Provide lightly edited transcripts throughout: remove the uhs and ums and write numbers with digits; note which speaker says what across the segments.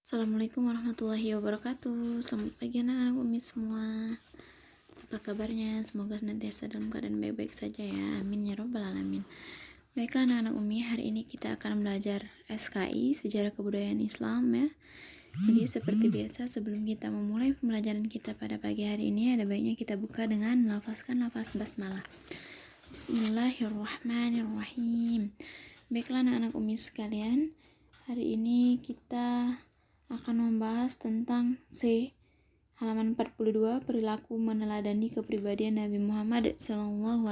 Speaker 1: Assalamualaikum warahmatullahi wabarakatuh. Selamat pagi anak-anak Umi semua. Apa kabarnya? Semoga senantiasa dalam keadaan baik-baik saja ya. Amin ya robbal alamin. Baiklah anak-anak Umi, hari ini kita akan belajar SKI, Sejarah Kebudayaan Islam ya. Jadi seperti biasa, sebelum kita memulai pembelajaran kita pada pagi hari ini, ada baiknya kita buka dengan melafazkan lafaz basmalah. Bismillahirrahmanirrahim. Baiklah anak-anak Umi sekalian, hari ini kita akan membahas tentang C, halaman 42, perilaku meneladani kepribadian Nabi Muhammad SAW.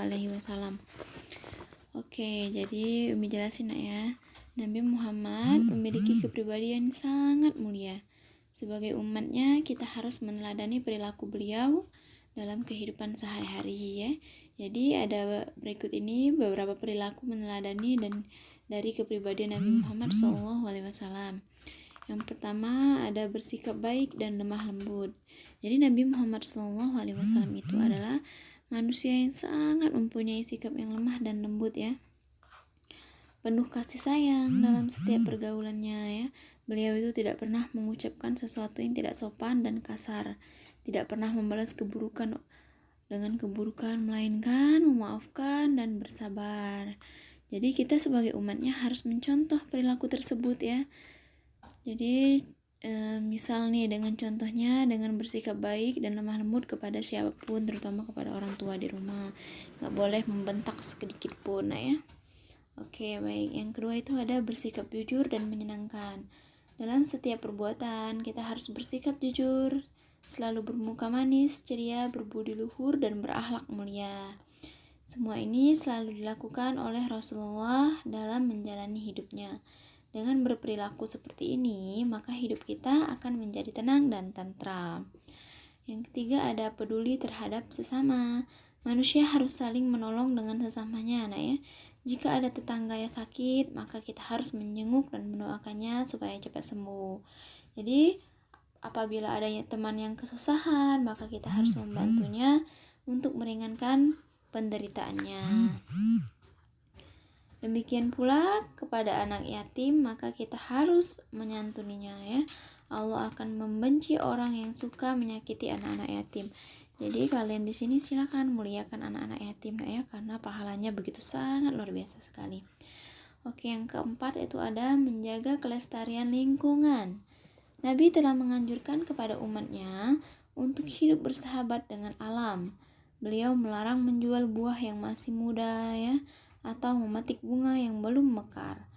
Speaker 1: Oke, jadi Umi jelasin ya. Nabi Muhammad memiliki kepribadian sangat mulia. Sebagai umatnya, kita harus meneladani perilaku beliau dalam kehidupan sehari-hari ya. Jadi ada berikut ini beberapa perilaku meneladani dan dari kepribadian Nabi Muhammad SAW. Yang pertama ada bersikap baik dan lemah lembut. Jadi Nabi Muhammad SAW itu adalah manusia yang sangat mempunyai sikap yang lemah dan lembut ya. Penuh kasih sayang dalam setiap pergaulannya ya. Beliau itu tidak pernah mengucapkan sesuatu yang tidak sopan dan kasar. Tidak pernah membalas keburukan dengan keburukan, melainkan memaafkan dan bersabar. Jadi kita sebagai umatnya harus mencontoh perilaku tersebut ya. Jadi misal nih dengan contohnya dengan bersikap baik dan lemah lembut kepada siapapun, terutama kepada orang tua di rumah. Gak boleh membentak sedikit pun ya. Oke, baik. Yang kedua itu ada bersikap jujur dan menyenangkan. Dalam setiap perbuatan kita harus bersikap jujur, selalu bermuka manis, ceria, berbudi luhur dan berakhlak mulia. Semua ini selalu dilakukan oleh Rasulullah dalam menjalani hidupnya. Dengan berperilaku seperti ini, maka hidup kita akan menjadi tenang dan tentram. Yang ketiga ada peduli terhadap sesama. Manusia harus saling menolong dengan sesamanya, anak ya. Jika ada tetangga yang sakit, maka kita harus menjenguk dan mendoakannya supaya cepat sembuh. Jadi, apabila adanya teman yang kesusahan, maka kita harus membantunya untuk meringankan penderitaannya. Demikian pula kepada anak yatim, maka kita harus menyantuninya ya. Allah akan membenci orang yang suka menyakiti anak-anak yatim. Jadi kalian di sini silakan muliakan anak-anak yatim ya, karena pahalanya begitu sangat luar biasa sekali. Oke, yang keempat itu ada menjaga kelestarian lingkungan. Nabi telah menganjurkan kepada umatnya untuk hidup bersahabat dengan alam. Beliau melarang menjual buah yang masih muda ya, atau memetik bunga yang belum mekar.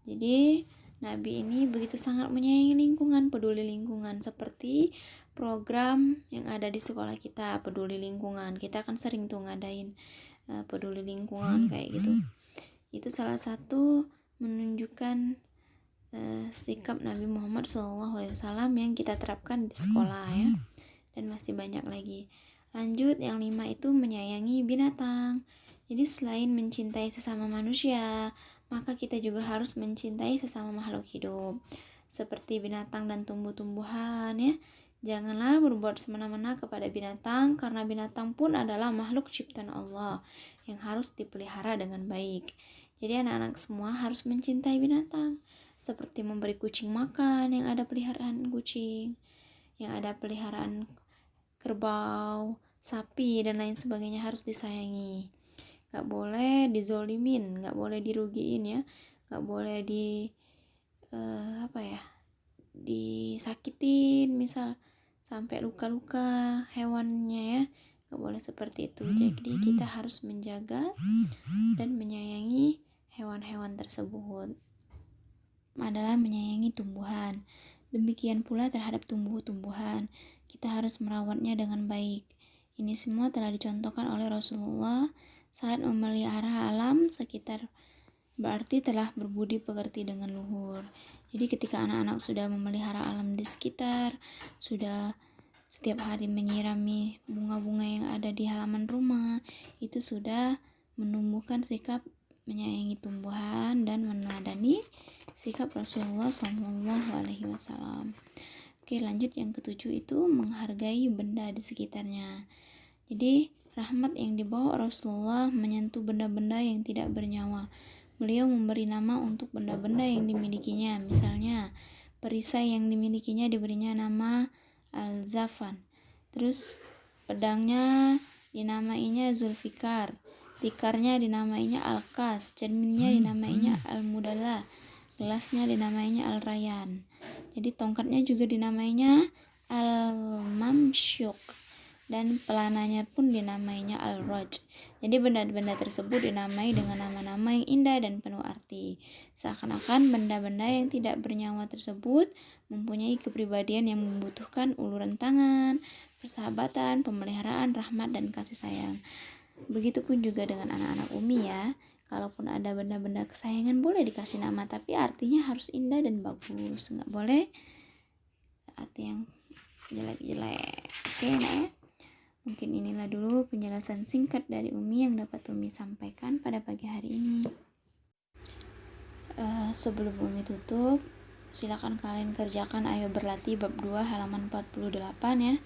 Speaker 1: Jadi Nabi ini begitu sangat menyayangi lingkungan, peduli lingkungan, seperti program yang ada di sekolah kita, peduli lingkungan. Kita kan sering tuh ngadain peduli lingkungan kayak gitu. Itu salah satu menunjukkan sikap Nabi Muhammad SAW yang kita terapkan di sekolah ya. Dan masih banyak lagi. Lanjut, yang 5 itu menyayangi binatang. Jadi selain mencintai sesama manusia, maka kita juga harus mencintai sesama makhluk hidup, seperti binatang dan tumbuh-tumbuhan ya. Janganlah berbuat semena-mena kepada binatang, karena binatang pun adalah makhluk ciptaan Allah yang harus dipelihara dengan baik. Jadi anak-anak semua harus mencintai binatang, seperti memberi kucing makan yang ada peliharaan kucing, yang ada peliharaan kerbau, sapi, dan lain sebagainya harus disayangi. Gak boleh dizolimin, gak boleh dirugiin ya, gak boleh disakitin, misal sampai luka-luka hewannya ya, gak boleh seperti itu. Jadi kita harus menjaga dan menyayangi hewan-hewan tersebut. Adalah menyayangi tumbuhan. Demikian pula terhadap tumbuh-tumbuhan, kita harus merawatnya dengan baik. Ini semua telah dicontohkan oleh Rasulullah saat memelihara alam sekitar, berarti telah berbudi pekerti dengan luhur. Jadi ketika anak-anak sudah memelihara alam di sekitar, sudah setiap hari menyirami bunga-bunga yang ada di halaman rumah, itu sudah menumbuhkan sikap menyayangi tumbuhan dan meneladani sikap Rasulullah SAW. Oke, lanjut yang ketujuh itu menghargai benda di sekitarnya. Jadi rahmat yang dibawa Rasulullah menyentuh benda-benda yang tidak bernyawa. Beliau memberi nama untuk benda-benda yang dimilikinya, misalnya perisai yang dimilikinya diberinya nama Al-Zafan. Terus pedangnya dinamainya Zulfikar, tikarnya dinamainya Al-Kas, cerminnya dinamainya Al-Mudalla, gelasnya dinamainya Al-Rayyan. Jadi tongkatnya juga dinamainya Al-Mamsyuk, dan pelananya pun dinamainya Al-Raj. Jadi benda-benda tersebut dinamai dengan nama-nama yang indah dan penuh arti. Seakan-akan benda-benda yang tidak bernyawa tersebut mempunyai kepribadian yang membutuhkan uluran tangan, persahabatan, pemeliharaan, rahmat, dan kasih sayang. Begitupun juga dengan anak-anak Umi ya. Kalaupun ada benda-benda kesayangan boleh dikasih nama, tapi artinya harus indah dan bagus. Nggak boleh arti yang jelek-jelek. Oke, nah ya. Mungkin inilah dulu penjelasan singkat dari Umi yang dapat Umi sampaikan pada pagi hari ini. Sebelum Umi tutup, silakan kalian kerjakan Ayo Berlatih bab 2 halaman 48 ya.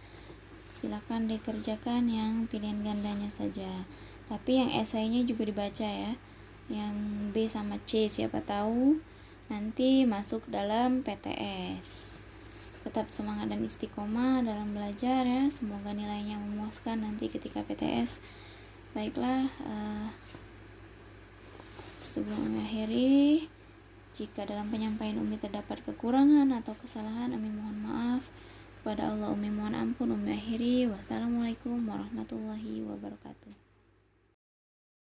Speaker 1: Silakan dikerjakan yang pilihan gandanya saja. Tapi yang esainya juga dibaca ya. Yang B sama C siapa tahu nanti masuk dalam PTS. Tetap semangat dan istiqomah dalam belajar ya. Semoga nilainya memuaskan nanti ketika PTS. Baiklah, sebelum Umi akhiri, jika dalam penyampaian Umi terdapat kekurangan atau kesalahan, Umi mohon maaf. Kepada Allah Umi mohon ampun. Umi akhiri. Wassalamualaikum warahmatullahi wabarakatuh.